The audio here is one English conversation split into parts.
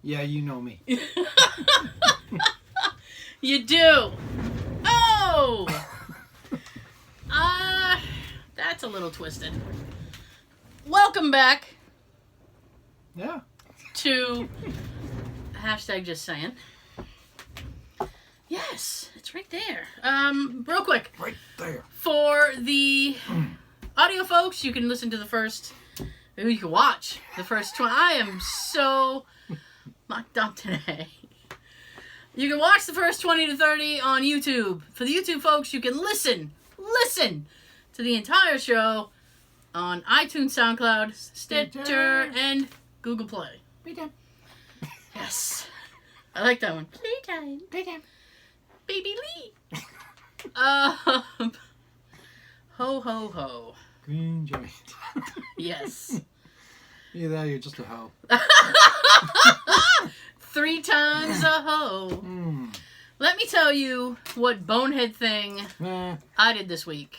Yeah, you know me. You do. Oh! That's a little twisted. Welcome back. Yeah. To hashtag just saying. Yes, it's right there. Real quick. Right there. For the audio folks, you can listen to the first, maybe you can watch the first 20. I am so mucked up today. You can watch the first 20 to 30 on YouTube. For the YouTube folks, you can listen to the entire show on iTunes, SoundCloud, Stitcher, and Google Play. Playtime. Yes. I like that one. Playtime. Baby Lee. Ho, ho, ho. Green giant. Yes. Either that or you're just a hoe. 3 times a hoe. Let me tell you what bonehead thing I did this week.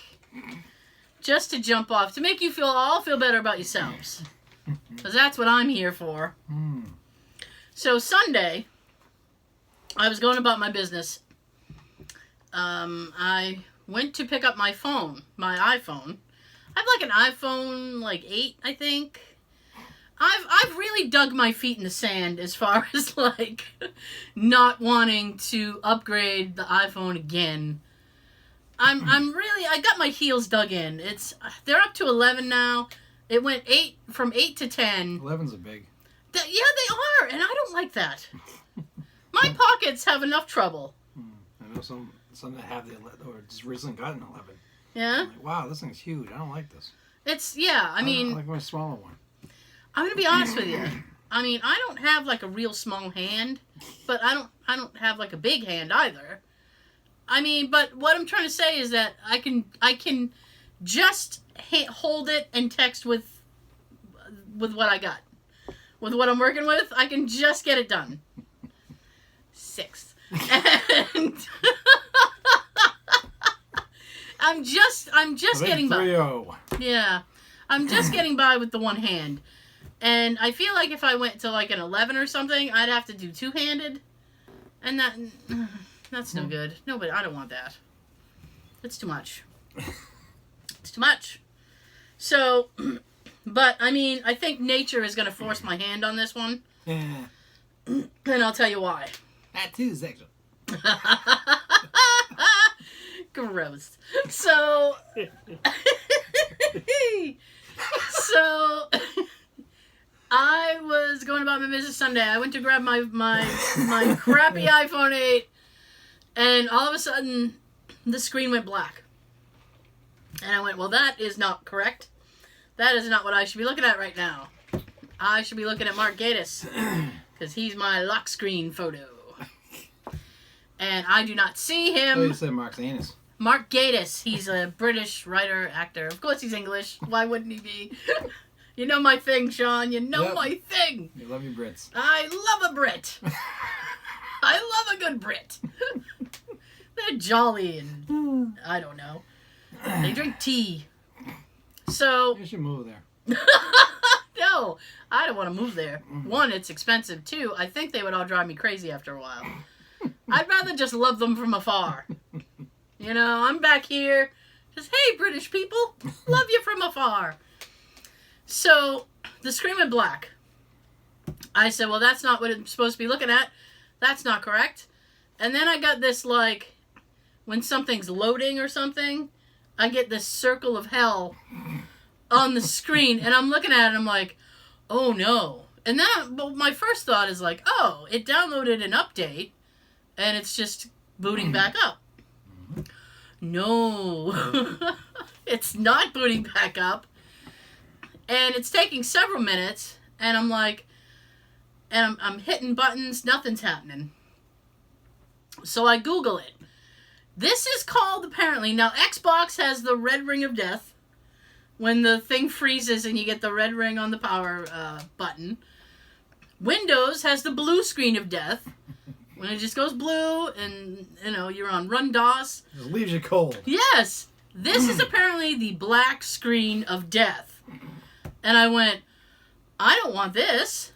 Just to jump off, to make you all feel better about yourselves. Because that's what I'm here for. So Sunday, I was going about my business. I went to pick up my phone, my iPhone. I have like an iPhone, like 8, I think. I've really dug my feet in the sand as far as like not wanting to upgrade the iPhone again. I got my heels dug in. They're up to 11 now. It went from 8 to 10. 11's a big. Yeah, they are, and I don't like that. My pockets have enough trouble. I know some that have the 11, or just recently gotten 11. Yeah? Like, wow, this thing's huge. I don't like this. I mean... I like my smaller one. I'm going to be honest with you. I mean, I don't have like a real small hand, but I don't have like a big hand either. I mean, but what I'm trying to say is that I can just hold it and text with what I got. With what I'm working with, I can just get it done. 6. And I'm just getting by. 3-0. Yeah. I'm just getting by with the one hand. And I feel like if I went to like an 11 or something, I'd have to do two-handed. And that's no good. No, but I don't want that. It's too much. It's too much. So, but I mean, I think nature is going to force my hand on this one. Yeah. And I'll tell you why. That too sexual. Gross. So, I was going about my business Sunday. I went to grab my crappy iPhone 8, and all of a sudden, the screen went black. And I went, well, that is not correct. That is not what I should be looking at right now. I should be looking at Mark Gatiss, because he's my lock screen photo. And I do not see him. Oh, you said Mark's anus. Mark Gatiss. He's a British writer, actor. Of course he's English. Why wouldn't he be? You know my thing, Sean. You know my thing. You love your Brits. I love a Brit. I love a good Brit. They're jolly and I don't know. They drink tea. So... You should move there. No, I don't want to move there. 1, it's expensive. 2, I think they would all drive me crazy after a while. I'd rather just love them from afar. You know, I'm back here. Just, hey, British people. Love you from afar. So, the screen went black. I said, well, that's not what I'm supposed to be looking at. That's not correct. And then I got this, like, when something's loading or something, I get this circle of hell on the screen. And I'm looking at it and I'm like, oh, no. And then my first thought is like, oh, it downloaded an update. And it's just booting back up. No. It's not booting back up. And it's taking several minutes. And I'm like... And I'm hitting buttons. Nothing's happening. So I Google it. This is called, apparently... Now, Xbox has the red ring of death. When the thing freezes and you get the red ring on the power button. Windows has the blue screen of death. When it just goes blue and, you know, you're on run DOS. It leaves you cold. Yes. This is apparently the black screen of death. And I went, I don't want this.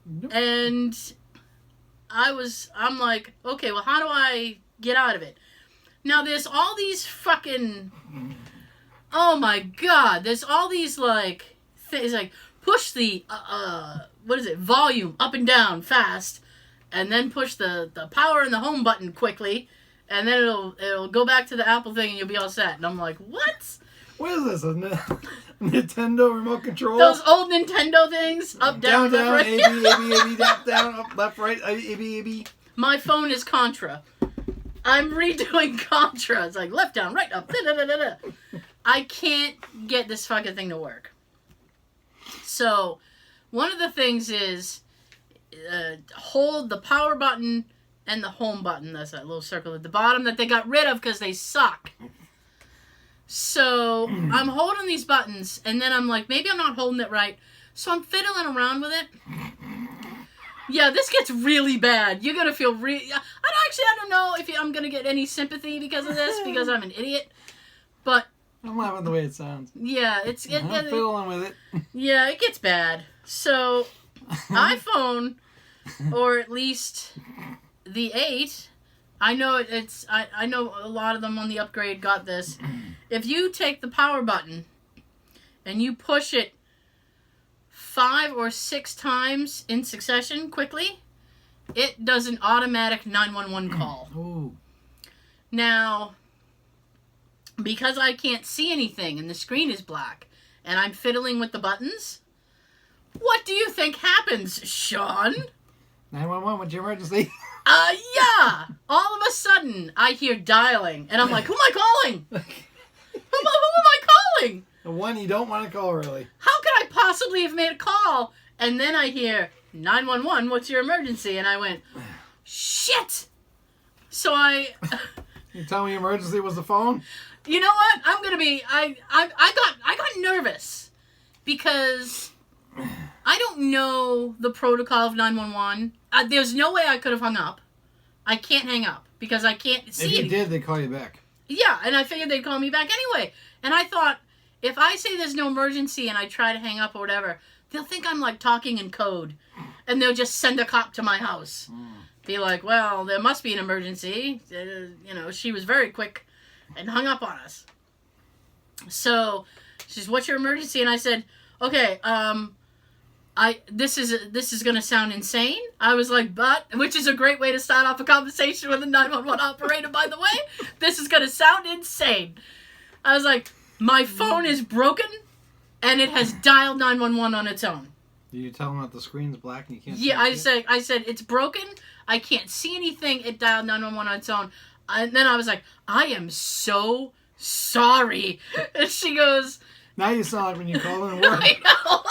Nope. And I'm like, okay, well, how do I get out of it? Now, there's all these fucking, oh my God, there's all these, like, things, like, push the, what is it, volume up and down fast, and then push the power and the home button quickly, and then it'll go back to the Apple thing and you'll be all set. And I'm like, what? What is this? A Nintendo remote control? Those old Nintendo things, up, down, down, left, A, right. B, A, B, A, B, up, down, up, left, right, A, B, A, B. My phone is Contra. I'm redoing Contra. It's like left, down, right, up. Da, da, da, da, da. I can't get this fucking thing to work. So, one of the things is hold the power button and the home button. That's that little circle at the bottom that they got rid of because they suck. So, I'm holding these buttons, and then I'm like, maybe I'm not holding it right. So, I'm fiddling around with it. Yeah, this gets really bad. You're going to feel I don't know if I'm going to get any sympathy because of this, because I'm an idiot. But I'm laughing the way it sounds. yeah, I'm fiddling with it. Yeah, it gets bad. So, iPhone, or at least the 8, I know I know a lot of them on the upgrade got this. If you take the power button and you push it 5 or 6 times in succession quickly, it does an automatic 911 call. Ooh. Now, because I can't see anything and the screen is black and I'm fiddling with the buttons, what do you think happens, Sean? 911, what's your emergency? Yeah! All of a sudden, I hear dialing, and I'm like, who am I calling? Who am I calling? The one you don't want to call, really. How could I possibly have made a call? And then I hear, 911, what's your emergency? And I went, shit! So You tell me emergency was the phone? You know what? I'm gonna be, I got nervous, because I don't know the protocol of 911. There's no way I could have hung up. I can't hang up because I can't see If you anything. did, they'd call you back. Yeah, and I figured they'd call me back anyway. And I thought, if I say there's no emergency and I try to hang up or whatever, they'll think I'm like talking in code. And they'll just send a cop to my house. Be like, well, there must be an emergency. She was very quick and hung up on us. So, she says, what's your emergency? And I said, okay, this is gonna sound insane. I was like, which is a great way to start off a conversation with a 911 operator, by the way. This is gonna sound insane. I was like, my phone is broken, and it has dialed 911 on its own. Did you tell them that the screen's black and you can't see Yeah, anything? I said it's broken. I can't see anything. It dialed 911 on its own. And then I was like, I am so sorry. And she goes, Now you sound like when you call in work. I know.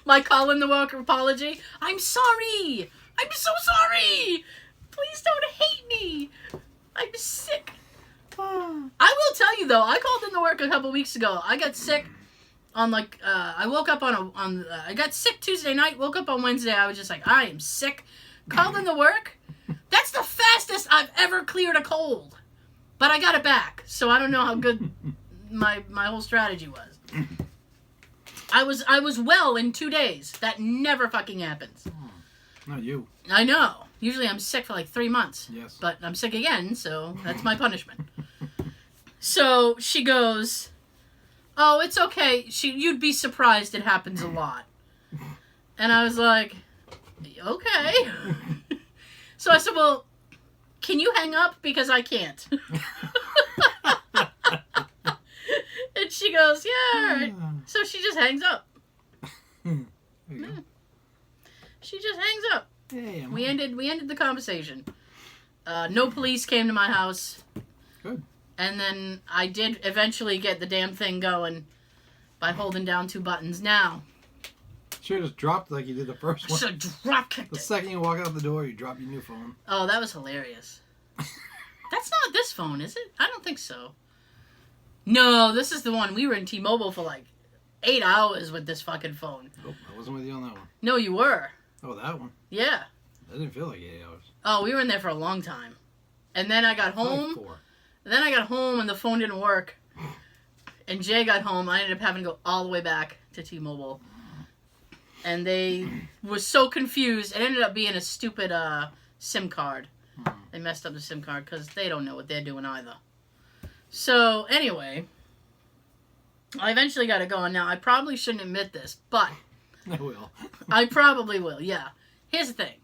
My call in the work apology. I'm sorry. I'm so sorry. Please don't hate me. I'm sick. I will tell you though, I called in the work a couple weeks ago. I got sick on I woke up I got sick Tuesday night, woke up on Wednesday. I was just like, I am sick. Called in the work. That's the fastest I've ever cleared a cold. But I got it back. So I don't know how good my whole strategy was. I was well in 2 days. That never fucking happens. Not you. I know. Usually I'm sick for like 3 months. Yes. But I'm sick again, so that's my punishment. So she goes, oh, it's okay. You'd be surprised, it happens a lot. And I was like, okay. So I said, well, can you hang up? Because I can't. And she goes, yeah, all right. So she just hangs up. There you go. She just hangs up. Hey, We ended the conversation. No police came to my house. Good. And then I did eventually get the damn thing going by holding down 2 buttons. Now, Should have just dropped like you did the first one. so drop kicked The it. second you walk out the door, you drop your new phone. Oh, that was hilarious. That's not this phone, is it? I don't think so. No, this is the one. We were in T-Mobile for like 8 hours with this fucking phone. Nope, I wasn't with you on that one. No, you were. Oh, that one. Yeah. That didn't feel like 8 hours. Oh, we were in there for a long time. And then I got Probably home. 4. Then I got home and the phone didn't work. And Jay got home. I ended up having to go all the way back to T-Mobile. And they were so confused. It ended up being a stupid SIM card. They messed up the SIM card because they don't know what they're doing either. So, anyway, I eventually got it going. Now, I probably shouldn't admit this, but I will. I probably will, yeah. Here's the thing.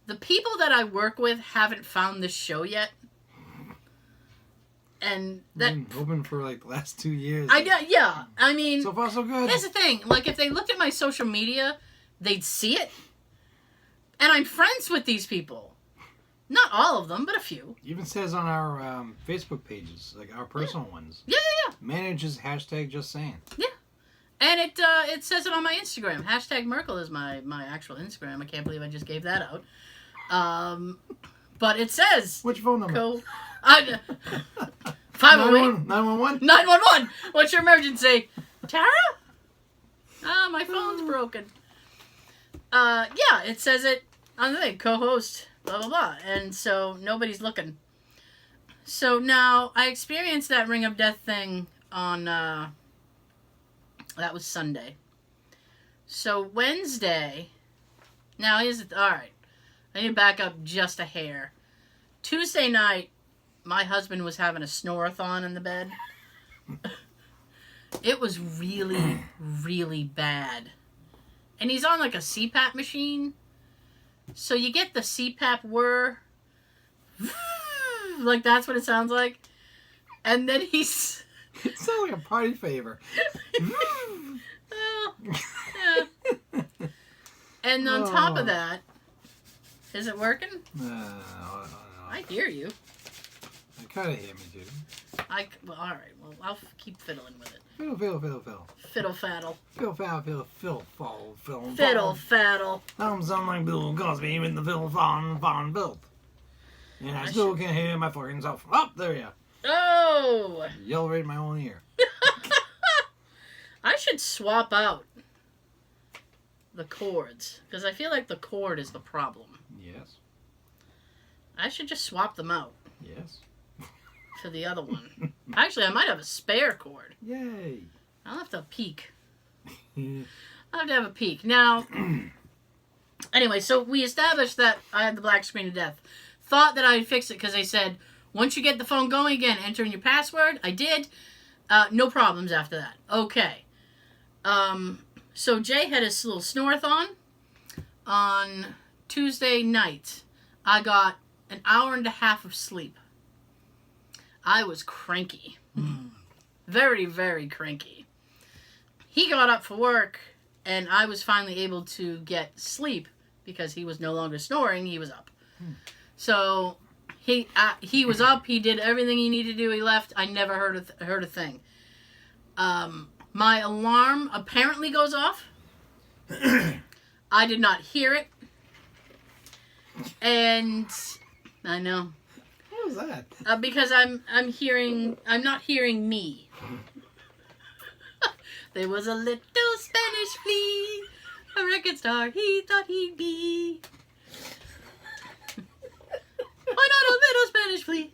The people that I work with haven't found this show yet. And that... Been open for like the last 2 years. Yeah. I mean... So far, so good. Here's the thing. Like, if they looked at my social media, they'd see it. And I'm friends with these people. Not all of them, but a few. Even says on our Facebook pages, like our personal ones. Yeah. Manages hashtag just saying. Yeah. And it says it on my Instagram. Hashtag Merkel is my actual Instagram. I can't believe I just gave that out. But it says... What's your phone number? 508 911? 911. What's your emergency? Tara? Oh, my phone's broken. Yeah, it says it on the thing. Co-host, blah, blah, blah. And so nobody's looking. So now I experienced that Ring of Death thing on, that was Sunday. So Wednesday, now here's the, alright. I need to back up just a hair. Tuesday night, my husband was having a snore-a-thon in the bed. It was really, really bad. And he's on like a CPAP machine. So you get the CPAP whir. Like that's what it sounds like. And then he's... It sounds like a party favor. Well, yeah. And on top of that, is it working? I hear you. I kind of hear me, dude. Well, all right. Well, I'll keep fiddling with it. Fiddle. Fiddle faddle. Fiddle faddle. I'm sound like Bill Cosby with the fiddle fawn built. And I still can't hear my fucking self. Oh, there you are. Oh! Yell right in my own ear. I should swap out the chords. Because I feel like the chord is the problem. Yes. I should just swap them out. Yes. To the other one. Actually, I might have a spare chord. Yay. I'll have to peek. I'll have to have a peek. Now, anyway, so we established that I had the black screen of death. Thought that I'd fix it because they said, once you get the phone going again, enter in your password. I did. No problems after that. Okay. So Jay had his little snore-a-thon on Tuesday night. I got an hour and a half of sleep. I was cranky. Very, very cranky. He got up for work, and I was finally able to get sleep because he was no longer snoring. He was up. So he was up. He did everything he needed to do. He left. I never heard a thing. My alarm apparently goes off. I did not hear it. And I know. What was that? Because I'm not hearing me. There was a little Spanish flea, a record star he thought he'd be. Why not a little Spanish flea?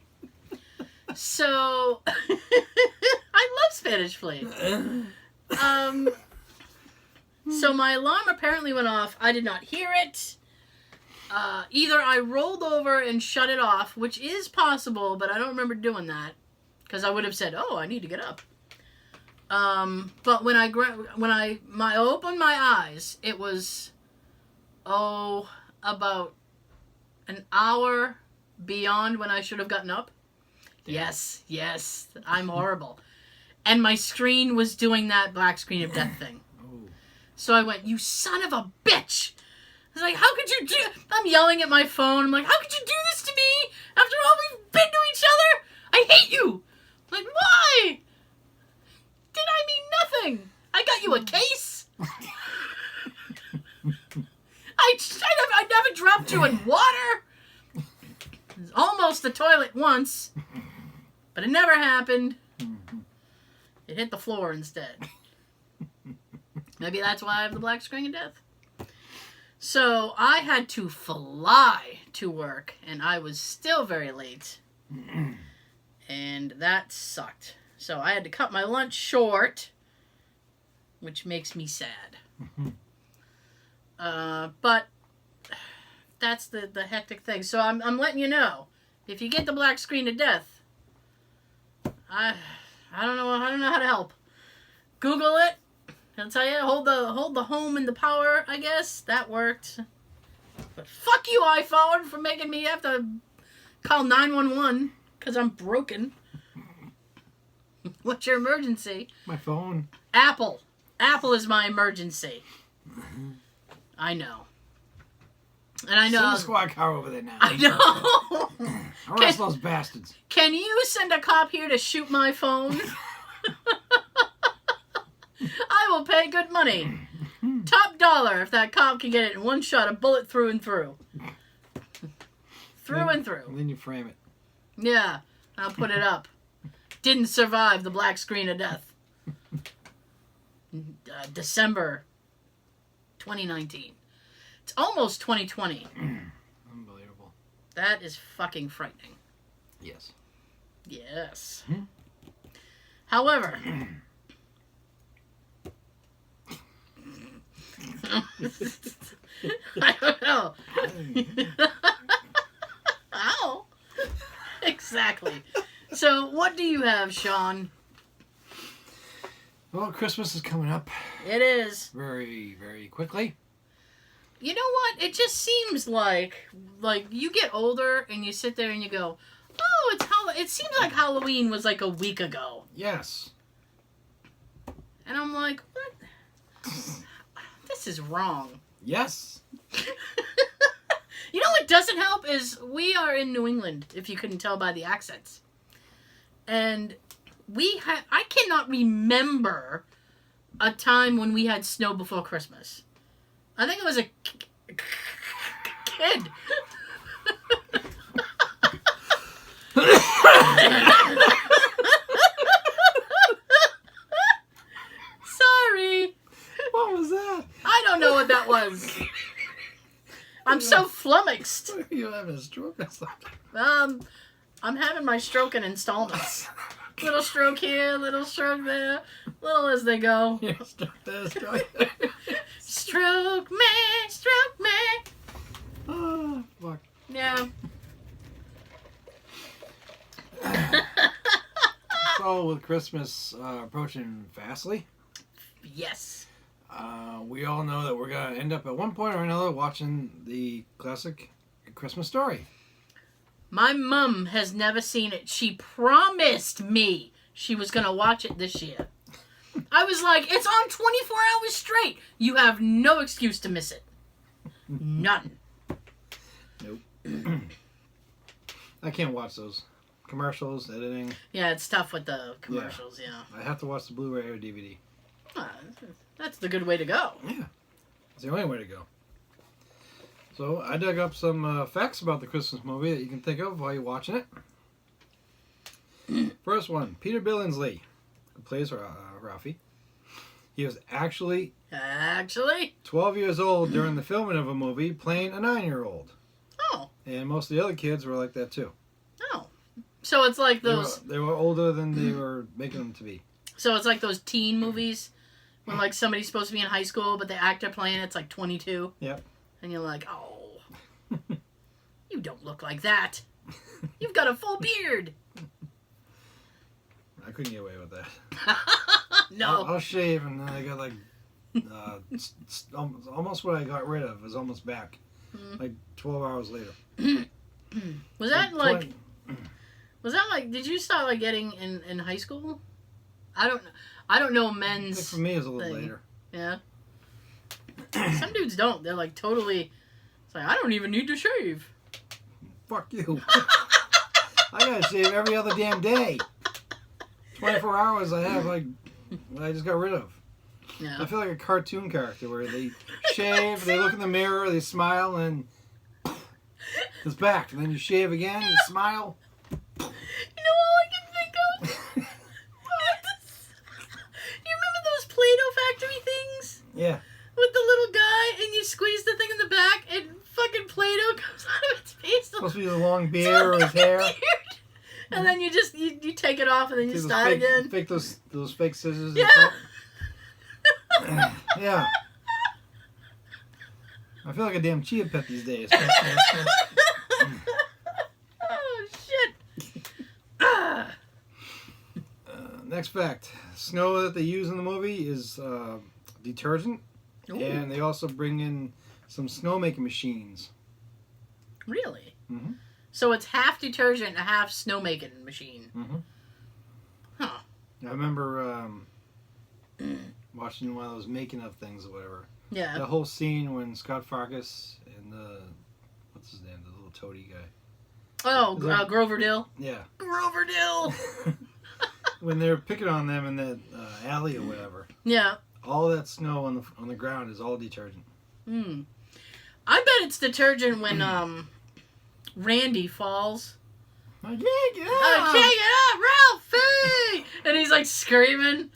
So, I love Spanish flea. So my alarm apparently went off. I did not hear it. Either I rolled over and shut it off, which is possible, but I don't remember doing that because I would have said, "Oh, I need to get up." But when I opened my eyes, it was about an hour beyond when I should have gotten up. Yes, I'm horrible, and my screen was doing that black screen of death thing. So I went, "You son of a bitch!" I was like, how could you do... I'm yelling at my phone. I'm like, how could you do this to me? After all we've been to each other? I hate you. I'm like, why? Did I mean nothing? I got you a case. I never dropped you in water. It was almost the toilet once. But it never happened. It hit the floor instead. Maybe that's why I have the black screen of death. So I had to fly to work, and I was still very late. And that sucked. So I had to cut my lunch short, which makes me sad. But that's the hectic thing. So I'm letting you know, if you get the black screen of death, I don't know how to help. Google it. I'll tell you, hold the home and the power. I guess that worked. But fuck you, iPhone, for making me have to call 911 because I'm broken. What's your emergency? My phone. Apple. Apple is my emergency. I know. And I know. Send the squad car over there now. I know. Arrest those bastards. Can you send a cop here to shoot my phone? I will pay good money. Top dollar if that cop can get it in one shot, a bullet through and through. And through. And then you frame it. Yeah, I'll put it up. Didn't survive the black screen of death. December 2019. It's almost 2020. Unbelievable. That is fucking frightening. Yes. Yes. However... I don't know. How? Exactly. So, what do you have, Sean? Well, Christmas is coming up It is. very, very quickly. You know what? It just seems like you get older and you sit there and you go, "Oh, it seems like Halloween was like a week ago." Yes. And I'm like, "What? This is wrong." Yes. You know what doesn't help is we are in New England, if you couldn't tell by the accents. And I cannot remember a time when we had snow before Christmas. I think it was a kid. Sorry. What was that? I don't know what that was. I'm so flummoxed. Are you having a stroke or something? I'm having my stroke in installments. Little stroke here, little stroke there, little as they go. Yeah, stroke there, stroke there. Stroke me, stroke me. Oh, fuck. Yeah. So, with Christmas approaching fastly, Yes. we all know that we're going to end up at one point or another watching the classic Christmas Story. My mom has never seen it. She promised me she was going to watch it this year. I was like, it's on 24 hours straight. You have no excuse to miss it. None. Nope. I can't watch those. Commercials, editing. Yeah, it's tough with the commercials, yeah. I have to watch the Blu-ray or DVD. That's the good way to go. Yeah. It's the only way to go. So, I dug up some facts about the Christmas movie that you can think of while you're watching it. First one, Peter Billingsley, who plays Ralphie. He was actually 12 years old during the filming of a movie playing a 9-year-old. Oh. And most of the other kids were like that too. Oh. So it's like those... They were older than they were making them to be. So it's like those teen movies when like somebody's supposed to be in high school, but the actor playing it's like 22. Yep. And you're like, oh, you don't look like that. You've got a full beard. I couldn't get away with that. No. I'll shave and then I got like almost what I got rid of is almost back. Like 12 hours later. Was that like... Was that like... Did you start like getting in high school? I don't know men's... I think for me it was a little later. Yeah. Some dudes don't. They're like totally... It's like, I don't even need to shave. Fuck you. I gotta shave every other damn day. 24 hours I have like... I just got rid of. Yeah. I feel like a cartoon character where they shave, they look in the mirror, they smile, and it's back. And then you shave again, you smile. You know all I can think of? You remember those Play-Doh factory things? Yeah. With the little guy, and you squeeze the thing in the back, and fucking Play-Doh comes out of its face. Supposed to be the long beard or his hair. Beard. And then you just, you take it off, and then you start fake, again. Fake those fake scissors. Yeah. And stuff. Yeah. I feel like a damn chia pet these days. Oh, shit. Next fact. Snow that they use in the movie is detergent. Ooh. And they also bring in some snowmaking machines. Really? Mm-hmm. So it's half detergent and half snowmaking machine. Mm-hmm. Huh. I remember watching one of those making of things or whatever. Yeah. The whole scene when Scott Farkas and what's his name, the little toady guy. Oh, Grover Dill. Yeah. Grover Dill. When they're picking on them in that alley or whatever. Yeah. All that snow on the ground is all detergent. Hmm. I bet it's detergent when Randy falls. I can't get up! I can't get up, Ralphie! And he's like screaming.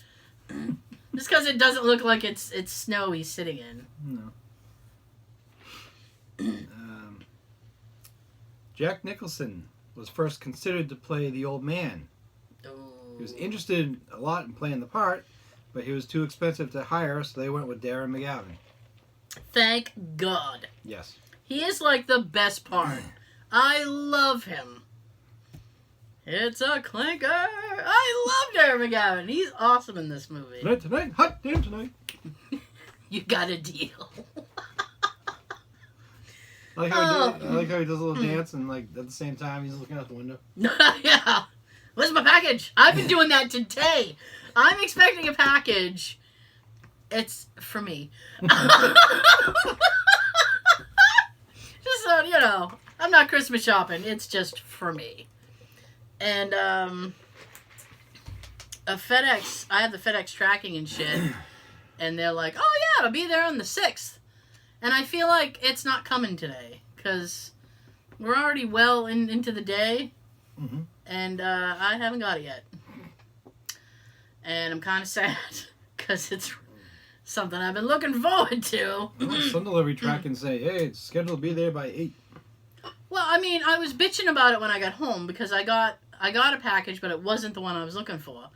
Just because it doesn't look like it's snow he's sitting in. No. Jack Nicholson was first considered to play the old man. Ooh. He was interested a lot in playing the part, but he was too expensive to hire, so they went with Darren McGavin. Thank God. Yes. He is like the best part. I love him. It's a clinker. I love Darren McGavin. He's awesome in this movie. Tonight, hot damn tonight. You got a deal. I like how he does a little dance and like at the same time he's looking out the window. Yeah. Where's my package? I've been doing that today. I'm expecting a package. It's for me. Just so you know, I'm not Christmas shopping. It's just for me. And a FedEx, I have the FedEx tracking and shit, and they're like, oh yeah, it'll be there on the 6th. And I feel like it's not coming today, because we're already well into the day, and I haven't got it yet. And I'm kind of sad, because it's something I've been looking forward to. Some delivery track and say, hey, it's scheduled to be there by 8. Well, I mean, I was bitching about it when I got home, because I got a package, but it wasn't the one I was looking for.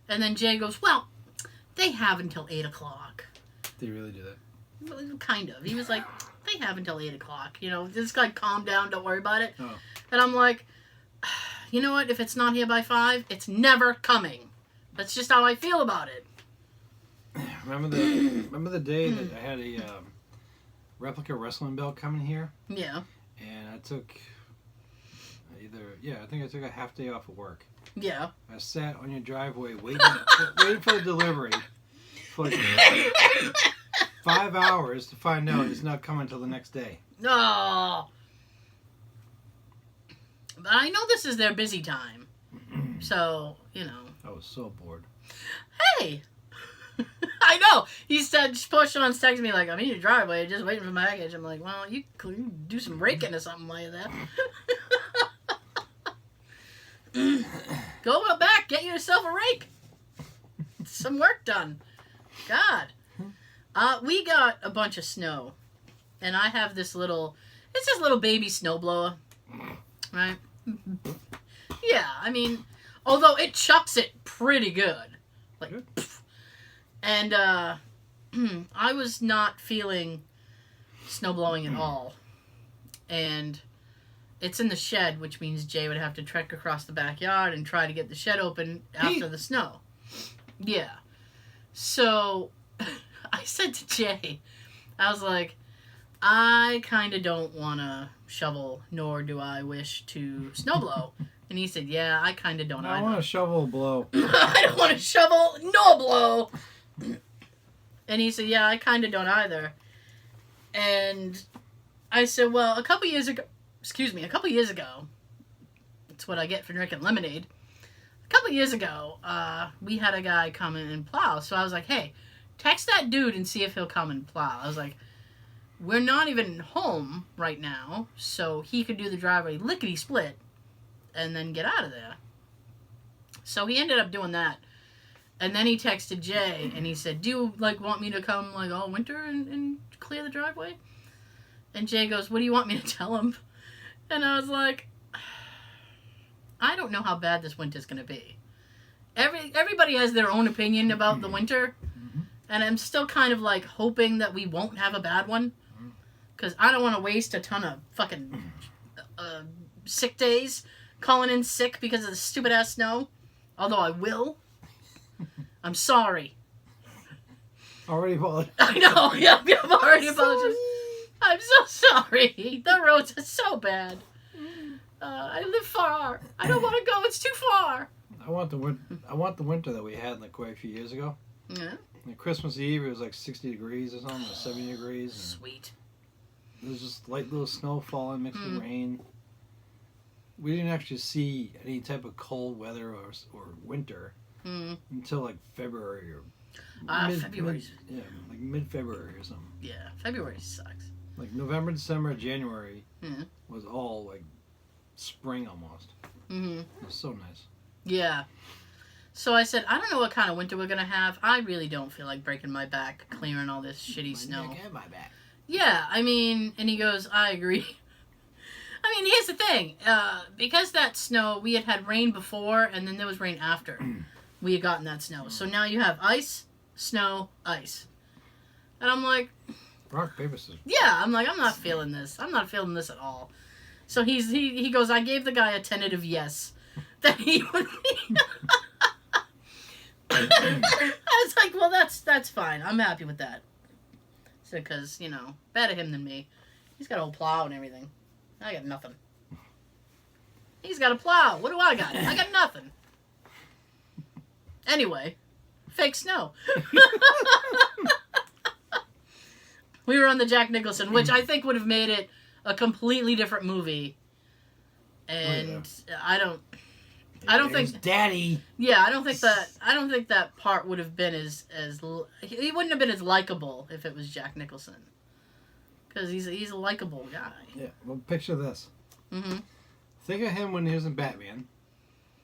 And then Jay goes, well, they have until 8 o'clock. Did you really do that? Kind of. He was like, they have until 8 o'clock. You know, just like, calm down, don't worry about it. Oh. And I'm like, you know what? If it's not here by 5, it's never coming. That's just how I feel about it. Remember the day that I had a replica wrestling belt coming here? Yeah. And I took I think I took a half day off of work. Yeah. I sat on your driveway waiting for the delivery for like 5 hours to find out it's not coming until the next day. No. But I know this is their busy time. So, you know. I was so bored. Hey! I know! He said, Sean's texting me like, I'm in your driveway, just waiting for my package. I'm like, well, you could do some raking or something like that. Go back, get yourself a rake. Some work done. God. We got a bunch of snow. And I have this little baby snowblower. Right? Yeah, I mean, although it chucks it pretty good. Like, pff. And I was not feeling snowblowing at all. And it's in the shed, which means Jay would have to trek across the backyard and try to get the shed open after the snow. Yeah. So I said to Jay, I was like, I kind of don't want to shovel, nor do I wish to snowblow. And he said, yeah, I kind of don't either. I want to shovel blow. I don't want to shovel nor blow. And he said, yeah, I kind of don't either. And I said, well, a couple years ago, that's what I get for drinking lemonade. A couple years ago, we had a guy come in and plow. So I was like, hey, text that dude and see if he'll come and plow. I was like, we're not even home right now, so he could do the driveway lickety-split and then get out of there. So he ended up doing that. And then he texted Jay, and he said, do you, want me to come, all winter and clear the driveway? And Jay goes, what do you want me to tell him? And I was like, I don't know how bad this winter's going to be. Everybody has their own opinion about the winter, and I'm still kind of, hoping that we won't have a bad one. Because I don't want to waste a ton of fucking sick days calling in sick because of the stupid ass snow. Although I will. I'm sorry. Already apologized. I know. Yeah, I'm already apologized. I'm so sorry. The roads are so bad. I live far. I don't want to go. It's too far. I want the winter that we had like quite a few years ago. Yeah. And Christmas Eve, it was like 60 degrees or something, or 70 degrees. Sweet. There was just light little snow falling mixed with rain. We didn't actually see any type of cold weather or winter until like February or February. Like mid-February or something. Yeah, February sucks. Like November, December, January was all like spring almost. Mm-hmm. It was so nice. Yeah. So I said, I don't know what kind of winter we're going to have. I really don't feel like breaking my back clearing all this shitty snow. I my back. Yeah, I mean, and he goes, I agree. I mean, here's the thing. Because that snow, we had rain before, and then there was rain after we had gotten that snow. So now you have ice, snow, ice. And I'm like... Rock, paper, scissors. Yeah, I'm like, I'm not feeling this. I'm not feeling this at all. So he goes, I gave the guy a tentative yes. That he would be... I was like, well, that's fine. I'm happy with that. So, because, you know, better him than me. He's got a whole plow and everything. I got nothing. He's got a plow. What do I got? I got nothing. Anyway, fake snow. We were on the Jack Nicholson, which I think would have made it a completely different movie. And I don't think Daddy. Yeah, I don't think that part would have been as he wouldn't have been as likable if it was Jack Nicholson. Because he's a likable guy. Yeah, well, picture this. Mm-hmm. Think of him when he was in Batman.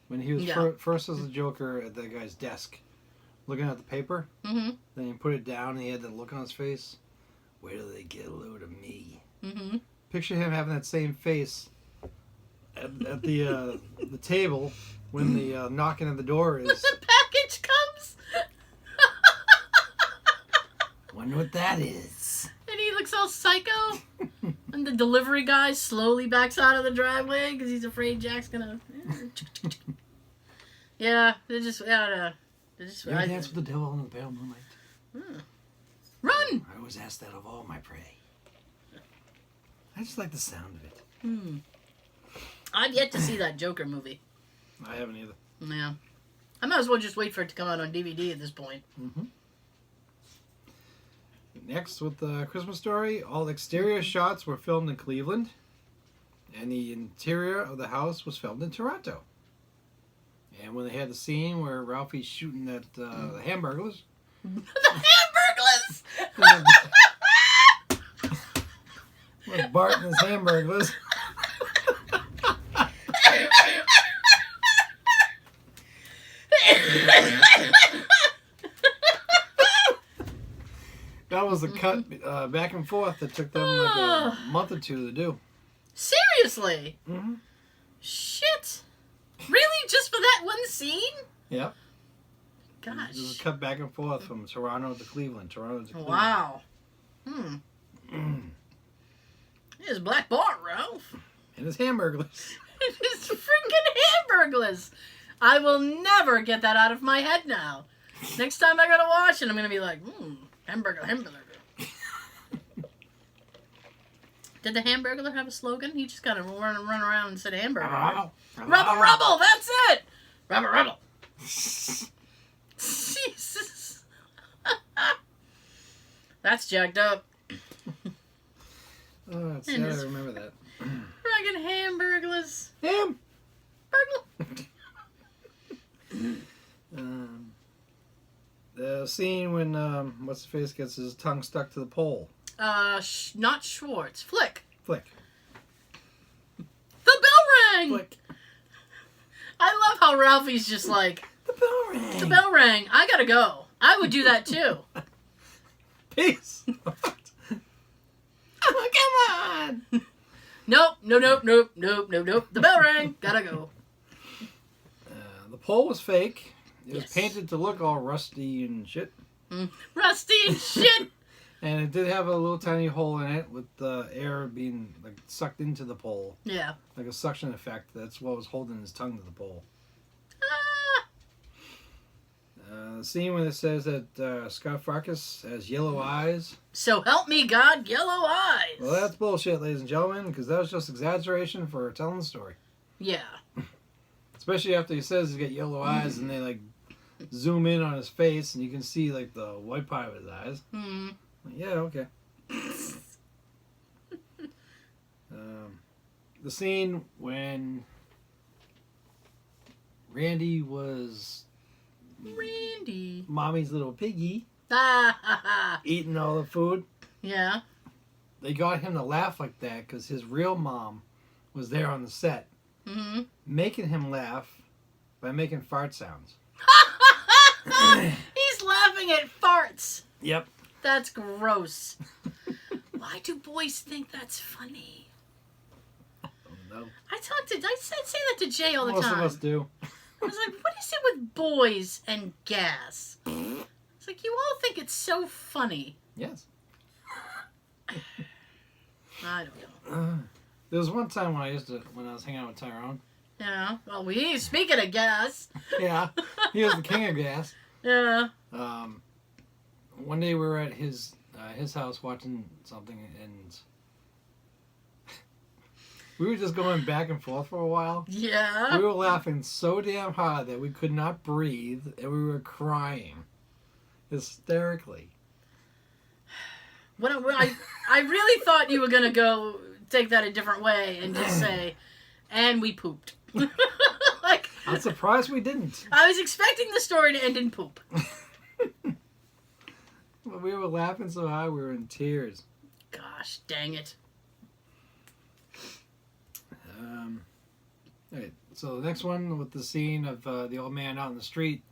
When he was first as the Joker at that guy's desk, looking at the paper. Mm-hmm. Then he put it down and he had the look on his face. Where do they get a load of me? Mm-hmm. Picture him having that same face at the table when the knocking at the door is. When the package comes. Wonder what that is. And he looks all psycho. And the delivery guy slowly backs out of the driveway because he's afraid Jack's gonna. Yeah, they're just. Yeah, you ever dance with the devil in the pale moonlight? Run! I always ask that of all my prey. I just like the sound of it. I've yet to see that Joker movie. I haven't either. Yeah. I might as well just wait for it to come out on DVD at this point. Mm-hmm. Next, with the Christmas Story, all exterior shots were filmed in Cleveland, and the interior of the house was filmed in Toronto. And when they had the scene where Ralphie's shooting at the Hamburglers... The Hamburglers! With Bart and his Hamburglers... That was the cut back and forth that took them like a month or two to do. Seriously? Mm-hmm. Shit. Really? Just for that one scene? Yep. Gosh. It was cut back and forth from Toronto to Cleveland. Wow. Here's Black Bart, Ralph. And his Hamburglers. And his freaking Hamburglers. I will never get that out of my head now. Next time I gotta watch it, I'm gonna be like, hamburger. Did the Hamburglar have a slogan? He just kind of run around and said hamburger. Rubble, that's it! Rubble. Jesus. That's jacked up. Oh, it's sad I remember that. Friggin' Hamburglers. The scene when what's the face gets his tongue stuck to the pole. Not Schwartz. Flick. The bell rang. Flick. I love how Ralphie's just like, the bell rang. The bell rang. I gotta go. I would do that too. Peace. Oh, come on. Nope. The bell rang. Gotta go. The pole was fake. It was painted to look all rusty and shit. Rusty and shit. And it did have a little tiny hole in it with the air being like sucked into the pole. Yeah. Like a suction effect. That's what was holding his tongue to the pole. The scene when it says that Scott Farkas has yellow eyes. So help me God, yellow eyes. Well, that's bullshit, ladies and gentlemen, because that was just exaggeration for telling the story. Yeah. Especially after he says he's got yellow eyes and they like zoom in on his face and you can see like the white part of his eyes. Mm-hmm. Yeah, okay. The scene when Randy was Mommy's little piggy eating all the food. Yeah. They got him to laugh like that because his real mom was there on the set, making him laugh by making fart sounds. He's laughing at farts. Yep. That's gross. Why do boys think that's funny? No. I say that to Jay all the time. Most of us do. I was like, what is it with boys and gas? It's like, you all think it's so funny. Yes. I don't know. There was one time when I was hanging out with Tyrone. Yeah. Well, speaking of gas. Yeah. He was the king of gas. Yeah. One day we were at his house watching something, and we were just going back and forth for a while. Yeah. We were laughing so damn hard that we could not breathe, and we were crying hysterically. When I really thought you were going to go take that a different way and just say, and we pooped. Like, I'm surprised we didn't. I was expecting the story to end in poop. We were laughing so hard we were in tears. Gosh, dang it. Okay, so the next one with the scene of the old man out in the street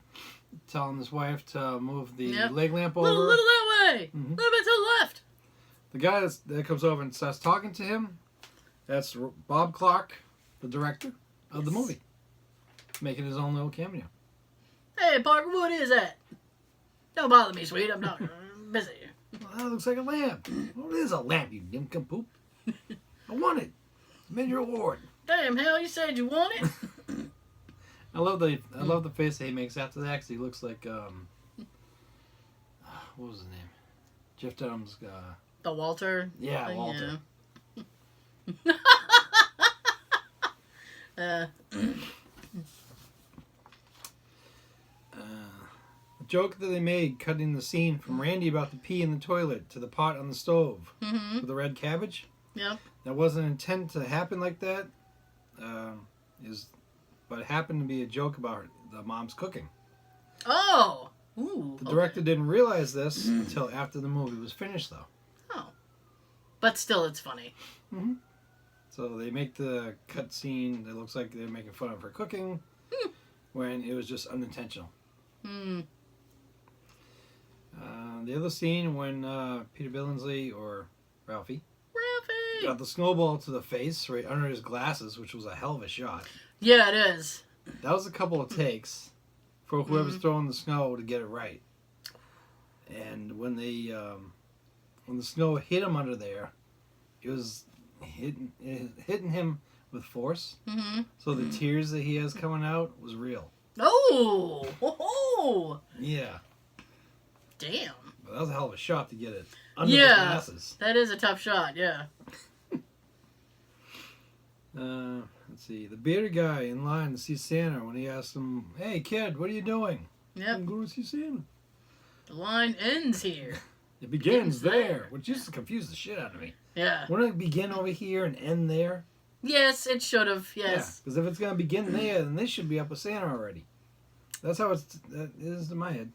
telling his wife to move the leg lamp over. Little that way. A little bit to the left. The guy that comes over and starts talking to him, that's Bob Clark, the director of the movie, making his own little cameo. Hey, Parker, what is that? Don't bother me, sweet. I'm busy. Well, that looks like a lamp. Well, it is a lamp, you nincompoop. I want it. It's been your award. Damn, hell, you said you want it? I love the face that he makes after that, 'cause he looks like what was his name? Jeff Dunham's The Walter? Yeah, Walter. Yeah. The joke that they made cutting the scene from Randy about the pee in the toilet to the pot on the stove with the red cabbage. Yep. That wasn't intended to happen like that. But it happened to be a joke about the mom's cooking. Oh! Ooh, the director didn't realize this until after the movie was finished, though. Oh. But still, it's funny. Mm-hmm. So they make the cut scene that looks like they're making fun of her cooking when it was just unintentional. The other scene when Peter Billingsley, or Ralphie, got the snowball to the face right under his glasses, which was a hell of a shot. Yeah, it is. That was a couple of takes for whoever's throwing the snow to get it right. And when the snow hit him under there, it was hitting him with force. So the tears that he has coming out was real. Oh! Yeah. Damn. But that was a hell of a shot to get it under the glasses. That is a tough shot, yeah. Let's see. The bearded guy in line to see Santa, when he asked him, "Hey, kid, what are you doing?" Yep. I'm going to see Santa. The line ends here. It begins there, which used to confuse the shit out of me. Yeah. Wouldn't it begin over here and end there? Yes, it should have, yes. Because if it's going to begin there, then they should be up with Santa already. That's how that is in my head.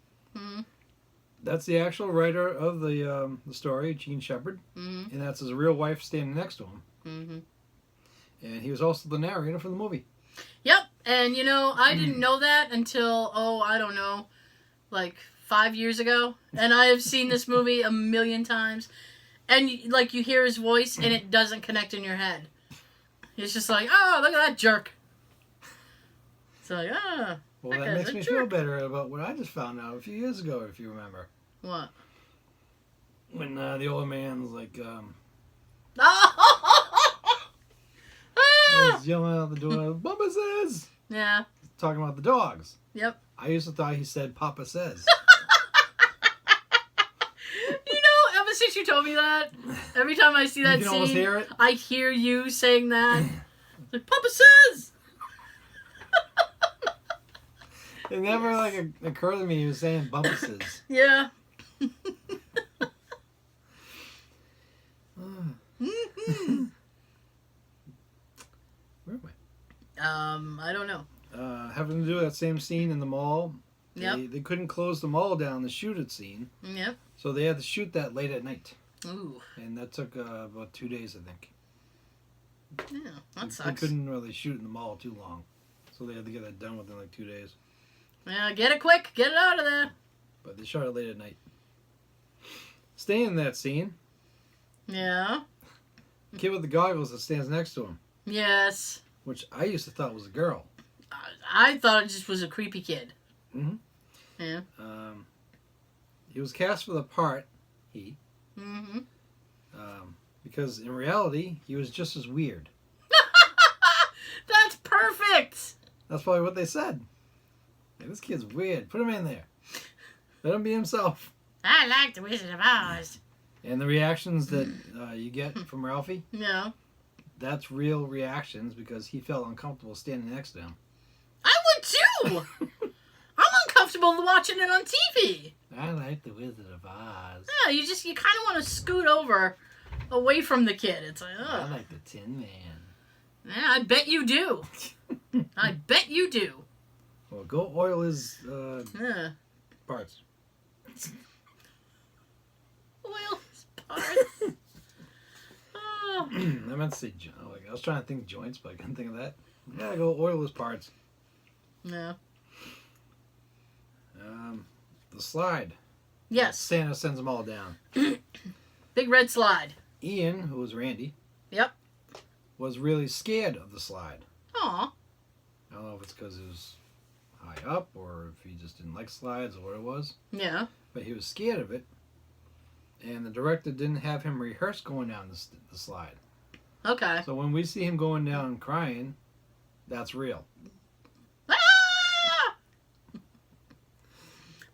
That's the actual writer of the story, Gene Shepard, and that's his real wife standing next to him. And he was also the narrator for the movie. Yep, and I didn't know that until, I don't know, like 5 years ago. And I have seen this movie a million times. And, like, you hear his voice, and it doesn't connect in your head. It's just like, oh, look at that jerk. It's like, Well, that makes me feel better about what I just found out a few years ago, if you remember. What? When the old man's like, he's yelling out the door, Papa says! Yeah. Talking about the dogs. Yep. I used to thought he said Papa says. Ever since you told me that, every time I see that you can almost hear it? I hear you saying that. Like, Papa says! It never occurred to me he was saying Bumpus's. Yeah. Where am I don't know. I? Having to do that same scene in the mall. Yep. They couldn't close the mall down to shoot a scene. Yep. So they had to shoot that late at night. Ooh. And that took about 2 days, I think. Yeah, that sucks. They couldn't really shoot in the mall too long. So they had to get that done within 2 days. Yeah, get it quick. Get it out of there. But they shot it late at night. Staying in that scene. Yeah. The kid with the goggles that stands next to him. Yes. Which I used to thought was a girl. I thought it just was a creepy kid. Mm-hmm. Yeah. He was cast for the part, Mm-hmm. Because in reality, he was just as weird. That's perfect! That's probably what they said. Hey, this kid's weird. Put him in there. Let him be himself. I like the Wizard of Oz. And the reactions that you get from Ralphie, Yeah. that's real reactions because he felt uncomfortable standing next to him. I would too! I'm uncomfortable watching it on TV. I like the Wizard of Oz. Yeah, you kind of want to scoot over away from the kid. It's like, I ugh. like the Tin Man. Yeah, I bet you do. I bet you do. Well, go oil his Yeah. parts. Oil his parts. Oh. I meant to say, I was trying to think joints, but I couldn't think of that. Yeah, go oil his parts. Yeah. The slide. Yes. Santa sends them all down. Big red slide. Ian, who was Randy, Yep. was really scared of the slide. Aw. I don't know if it's because it was high up or if he just didn't like slides or what it was. Yeah. But he was scared of it. And the director didn't have him rehearse going down the slide. Okay. So when we see him going down crying, that's real. Ah!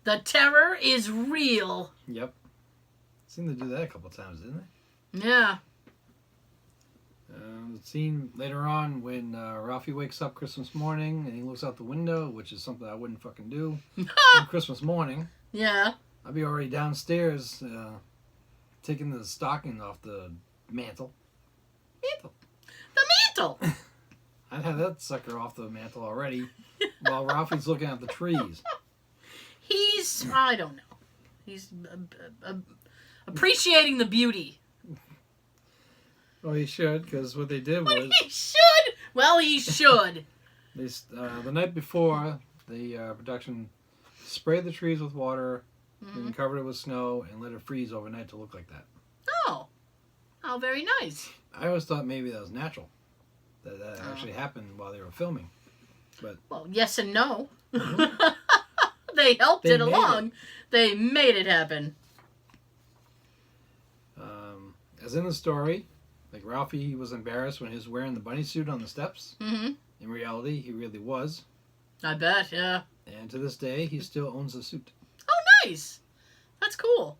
The terror is real. Yep. Seemed to do that a couple times, didn't they? Yeah. The scene later on when Ralphie wakes up Christmas morning and he looks out the window, which is something I wouldn't fucking do on Christmas morning. Yeah. I'd be already downstairs taking the stocking off the mantle. The mantle. I'd have that sucker off the mantle already while Ralphie's looking at the trees. I don't know. He's appreciating the beauty. Well, he should, because what they did was... He should! Well, he should. They, the night before, the production sprayed the trees with water, and covered it with snow, and let it freeze overnight to look like that. Oh. Oh, very nice. I always thought maybe that was natural. That actually happened while they were filming. But well, yes and no. They helped it along. They made it happen. As in the story, like Ralphie, he was embarrassed when he was wearing the bunny suit on the steps. Mm-hmm. In reality, he really was. I bet, yeah. And to this day, he still owns the suit. Oh, nice. That's cool.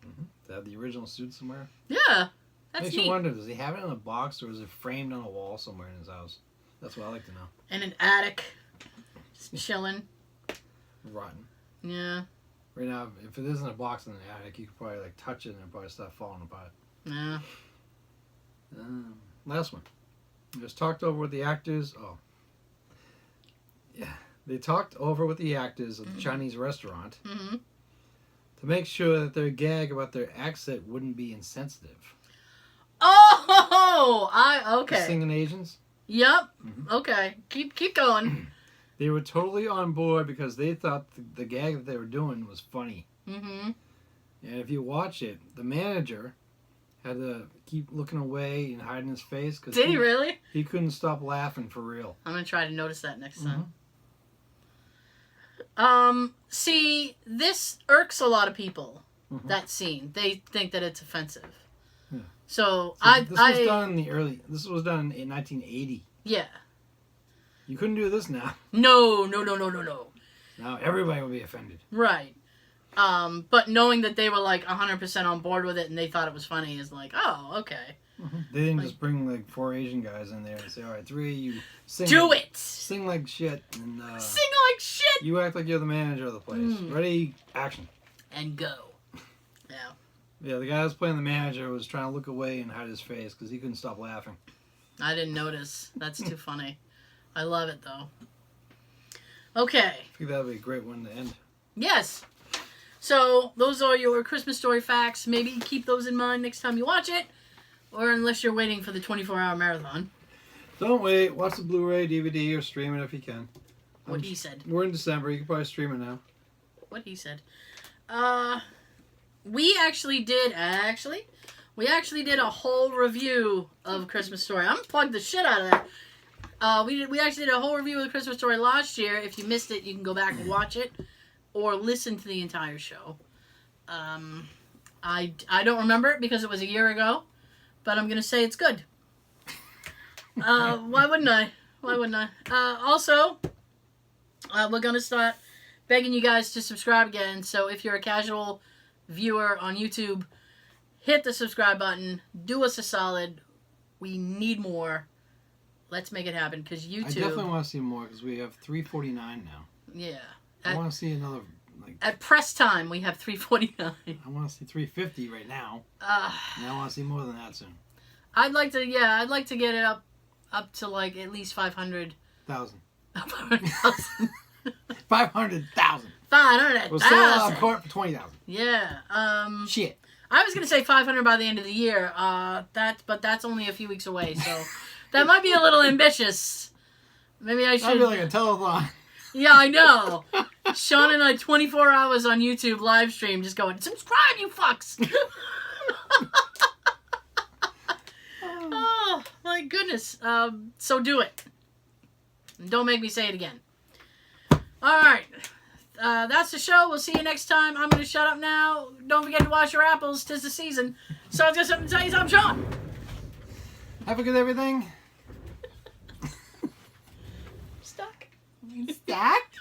Mm-hmm. To have the original suit somewhere. Yeah. That's Makes neat. you wonder, does he have it in a box or is it framed on a wall somewhere in his house? That's what I like to know. In an attic. Just chilling. Rotten. Yeah. Right now, if it isn't a box in the attic, you could probably like touch it and it'll probably start falling apart. Yeah. Last one. It was talked over with the actors. Oh. Yeah. They talked over with the actors of the Chinese restaurant to make sure that their gag about their accent wouldn't be insensitive. Oh! Okay. The singing Asians? Yep. Okay. Keep going. They were totally on board because they thought the gag that they were doing was funny. Mm-hmm. And if you watch it, the manager had to keep looking away and hiding his face. Cause Did he really? He couldn't stop laughing for real. I'm going to try to notice that next time. See, this irks a lot of people. that scene. They think that it's offensive. Yeah. So this was done in the early. This was done in 1980. Yeah. You couldn't do this now. No. Now everybody will be offended. Right. But knowing that they were like 100% on board with it and they thought it was funny is like, oh, okay. They didn't just bring like 4 Asian guys in there and say, all right, 3 of you sing. Do it! Sing like shit. And, sing like shit! You act like you're the manager of the place. Ready, action. And go. Yeah. Yeah, the guy that was playing the manager was trying to look away and hide his face because he couldn't stop laughing. I didn't notice. That's too funny. I love it, though. Okay. I think that would be a great one to end. Yes. So, those are your Christmas story facts. Maybe keep those in mind next time you watch it. Or unless you're waiting for the 24-hour marathon. Don't wait. Watch the Blu-ray, DVD, or stream it if you can. What he said. We're in December. You can probably stream it now. What he said. We actually did a whole review of Christmas Story. I'm going to plug the shit out of that. We actually did a whole review of the Christmas Story last year. If you missed it, you can go back and watch it. Or listen to the entire show. I don't remember it because it was a year ago. But I'm going to say it's good. Why wouldn't I? Also, we're going to start begging you guys to subscribe again. So if you're a casual viewer on YouTube, hit the subscribe button. Do us a solid. We need more. Let's make it happen because YouTube... I definitely want to see more because we have 349 now. Yeah. I want to see another... At press time, we have 349. I want to see 350 right now. And I want to see more than that soon. I'd like to get it up to like at least 500,000. 500,000. 500,000. 500,000. We'll sell out of court for 20,000. Yeah. Shit. I was gonna say 500 by the end of the year. But that's only a few weeks away, so that might be a little ambitious. Maybe I should. That'd be like a telethon. Yeah, I know. Sean and I 24 hours on YouTube live stream just going, subscribe, you fucks! Oh, my goodness. So do it. Don't make me say it again. Alright. That's the show. We'll see you next time. I'm going to shut up now. Don't forget to wash your apples. 'Tis the season. So I've got something to tell you. I'm Sean. Have a good everything. Stuck. Stacked?